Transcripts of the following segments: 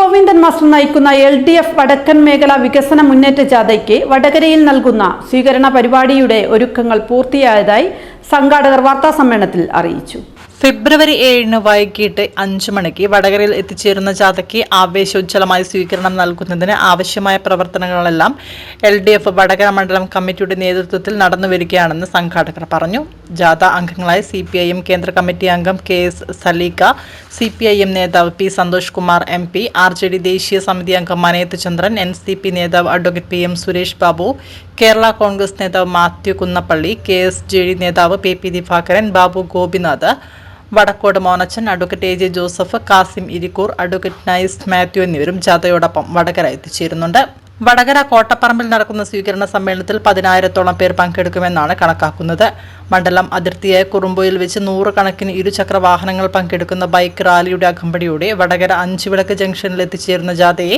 Govindan master നയിക്കുന്ന LDF വടക്കൻ മേഖല വികസന മുന്നേറ്റ ജാഥയ്ക്ക് വടകരയിൽ നൽകുന്ന സ്വീകരണ പരിപാടിയുടെ ഒരുക്കങ്ങൾ പൂർത്തിയായതായി സംഘാടകർ വാർത്താസമ്മേളനത്തിൽ അറിയിച്ചു. ഫെബ്രുവരി 7 വൈകിട്ട് 5 മണിക്ക് വടകരയിൽ എത്തിച്ചേരുന്ന ജാഥയ്ക്ക് ആവേശോജ്വലമായ സ്വീകരണം നൽകുന്നതിന് ആവശ്യമായ പ്രവർത്തനങ്ങളെല്ലാം LDF വടകര മണ്ഡലം കമ്മിറ്റിയുടെ നേതൃത്വത്തിൽ നടന്നുവരികയാണെന്ന് സംഘാടകർ പറഞ്ഞു. ജാഥ അംഗങ്ങളായ CPIM കേന്ദ്ര കമ്മിറ്റി അംഗം KS സലീക, CPIM നേതാവ് P Santhosh Kumar MP, RJD ദേശീയ സമിതി അംഗം മനേത്ത് ചന്ദ്രൻ, NCP നേതാവ് അഡ്വക്കേറ്റ് PM സുരേഷ് ബാബു, കേരള കോൺഗ്രസ് നേതാവ് മാത്യു കുന്നപ്പള്ളി, KSJD നേതാവ് PP ദിവാകരൻ, Babu Gopinath, Vadakkode Monachan, advocate AJ Joseph, Kasim Irikkur, advocate Nice Mathew എന്നിവരും ജാഥയോടൊപ്പം വടകര എത്തിച്ചേരുന്നുണ്ട്. വടകര കോട്ടപ്പറമ്പിൽ നടക്കുന്ന സ്വീകരണ സമ്മേളനത്തിൽ 10,000-ഓളം പേർ പങ്കെടുക്കുമെന്നാണ് കണക്കാക്കുന്നത്. മണ്ഡലം അതിർത്തിയായ കുറുമ്പോയിൽ വെച്ച് 100 കണക്കിന് ഇരുചക്ര വാഹനങ്ങൾ പങ്കെടുക്കുന്ന ബൈക്ക് റാലിയുടെ അകമ്പടിയോടെ വടകര 5 വിളക്ക് ജംഗ്ഷനിൽ എത്തിച്ചേരുന്ന ജാഥയെ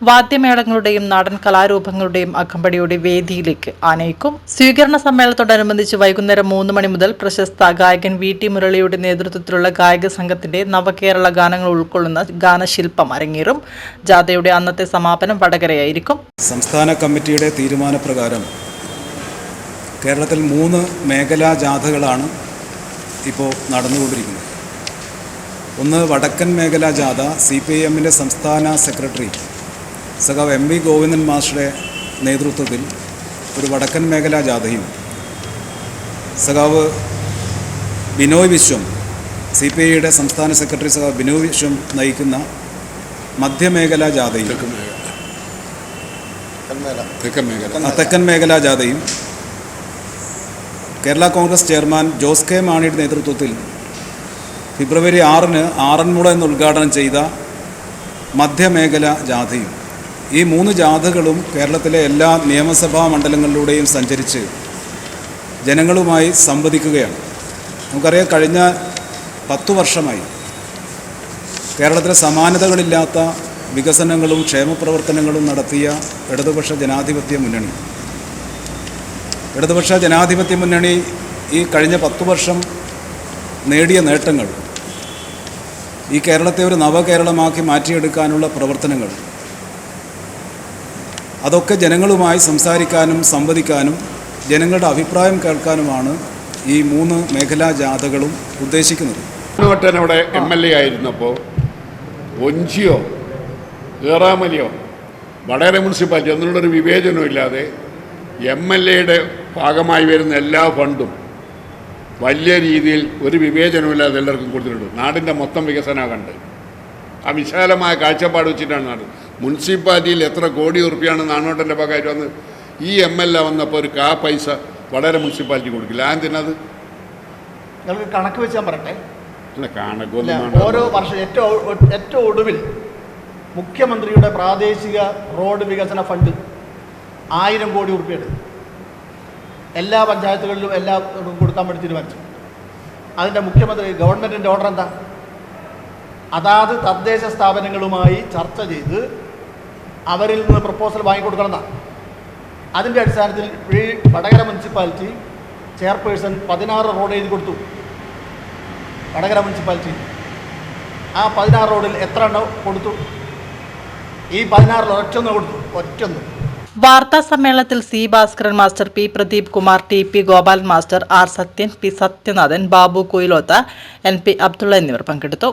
വാദ്യമേളങ്ങളുടെയും നാടൻ കലാരൂപങ്ങളുടെയും അകമ്പടിയോടെ വേദിയിലേക്ക് ആനയിക്കും. സ്വീകരണ സമ്മേളനത്തോടനുബന്ധിച്ച് വൈകുന്നേരം 3 മണി മുതൽ പ്രശസ്ത ഗായകൻ VT മുരളിയുടെ നേതൃത്വത്തിലുള്ള ഗായക സംഘത്തിന്റെ നവകേരള ഗാനങ്ങൾ ഉൾക്കൊള്ളുന്ന ഗാനശില്പം അരങ്ങേറും. ജാഥയുടെ അന്നത്തെ സമാപനം വടകരയായിരിക്കും. സംസ്ഥാന കമ്മിറ്റിയുടെ തീരുമാനപ്രകാരം കേരളത്തിൽ 3 മേഖലാ ജാഥകളാണ് ഇപ്പോൾ നടന്നുകൊണ്ടിരിക്കുന്നത്. ഒന്ന് വടക്കൻ മേഖലാ ജാഥ CPIMൻ്റെ സംസ്ഥാന സെക്രട്ടറി സഖാവ് MV ഗോവിന്ദൻ മാസ്റ്ററുടെ നേതൃത്വത്തിൽ ഒരു വടക്കൻ മേഖലാ ജാഥയും, സഖാവ് ബിനോയ് വിശ്വം CPIയുടെ സംസ്ഥാന സെക്രട്ടറി സഖാവ് ബിനോയ് വിശ്വം നയിക്കുന്ന മധ്യമേഖലാ ജാഥയും, തെക്കൻ മേഖലാ ജാഥയും, കേരള കോൺഗ്രസ് ചെയർമാൻ ജോസ് കെ മാണിയുടെ നേതൃത്വത്തിൽ ഫെബ്രുവരി 6 ആറന്മുള എന്ന് ഉദ്ഘാടനം ചെയ്ത മധ്യമേഖല ജാഥയും, ഈ 3 ജാഥകളും കേരളത്തിലെ എല്ലാ നിയമസഭാ മണ്ഡലങ്ങളിലൂടെയും സഞ്ചരിച്ച് ജനങ്ങളുമായി സംവദിക്കുകയാണ്. നമുക്കറിയാം, കഴിഞ്ഞ 10 വർഷമായി കേരളത്തിലെ സമാനതകളില്ലാത്ത വികസനങ്ങളും ക്ഷേമപ്രവർത്തനങ്ങളും നടത്തിയ ഇടതുപക്ഷ ജനാധിപത്യ മുന്നണി ഈ കഴിഞ്ഞ 10 വർഷം നേടിയ നേട്ടങ്ങൾ, ഈ കേരളത്തെ ഒരു നവകേരളമാക്കി മാറ്റിയെടുക്കാനുള്ള പ്രവർത്തനങ്ങൾ, അതൊക്കെ ജനങ്ങളുമായി സംസാരിക്കാനും സംവദിക്കാനും ജനങ്ങളുടെ അഭിപ്രായം കേൾക്കാനുമാണ് ഈ 3 മേഖലാ ജാഥകളും ഉദ്ദേശിക്കുന്നത്. അവിടെ MLA ആയിരുന്നപ്പോൾ ഒഞ്ചിയോ ഏറാമലിയോ വടകര മുനിസിപ്പാലിറ്റി എന്നുള്ളൊരു വിവേചനവും ഇല്ലാതെ MLAയുടെ ഭാഗമായി വരുന്ന എല്ലാ ഫണ്ടും വലിയ രീതിയിൽ ഒരു വിവേചനമില്ലാതെ എല്ലാവർക്കും കൊടുത്തിട്ടുണ്ട്. നാടിൻ്റെ മൊത്തം വികസനം കണ്ട് ആ വിശാലമായ കാഴ്ചപ്പാട് വെച്ചിട്ടാണ് നാട്. മുനിസിപ്പാലിറ്റിയിൽ എത്ര കോടി ഉറുപ്പിയാണ് നാണോട്ടൻ്റെ ഭാഗമായിട്ട് വന്ന് ഈ MLA വന്നപ്പോൾ ഒരു പൈസ വടകര മുനിസിപ്പാലിറ്റി കൊടുക്കില്ല. എന്തിനത് നിങ്ങൾക്ക് കണക്ക് വെച്ചാൽ പറയട്ടെ. അല്ല, കണക്കൊന്നും ഓരോ വർഷം ഏറ്റവും ഒടുവിൽ മുഖ്യമന്ത്രിയുടെ പ്രാദേശിക റോഡ് വികസന ഫണ്ട് 1000 കോടി ഉറുപ്പിയാണ് എല്ലാ പഞ്ചായത്തുകളിലും എല്ലാം കൊടുക്കാൻ വേണ്ടി തീരുമാനിച്ചു. അതിൻ്റെ മുഖ്യമന്ത്രി ഗവൺമെൻറ്റിൻ്റെ ഓർഡർ എന്താ? അതാത് തദ്ദേശ സ്ഥാപനങ്ങളുമായി ചർച്ച ചെയ്ത് അവരിൽ നിന്ന് പ്രപ്പോസൽ വാങ്ങിക്കൊടുക്കണമെന്നാണ്. അതിൻ്റെ അടിസ്ഥാനത്തിൽ ഈ വടകര മുനിസിപ്പാലിറ്റി ചെയർപേഴ്സൺ 16 റോഡ് എഴുതി കൊടുത്തു. വടകര മുനിസിപ്പാലിറ്റി ആ 16 റോഡിൽ എത്ര എണ്ണം കൊടുത്തു? ഈ 16 ഒറ്റൊന്ന് കൊടുത്തു, ഒറ്റൊന്ന്. വാർത്താ സമ്മേളനത്തിൽ C Bhaskaran master, P Pradeep Kumar, TP Gopal master, R Sathyan, P Sathyanathan, Babu Kuyilotha, NP Abdulla എന്നിവർ പങ്കെടുത്തു.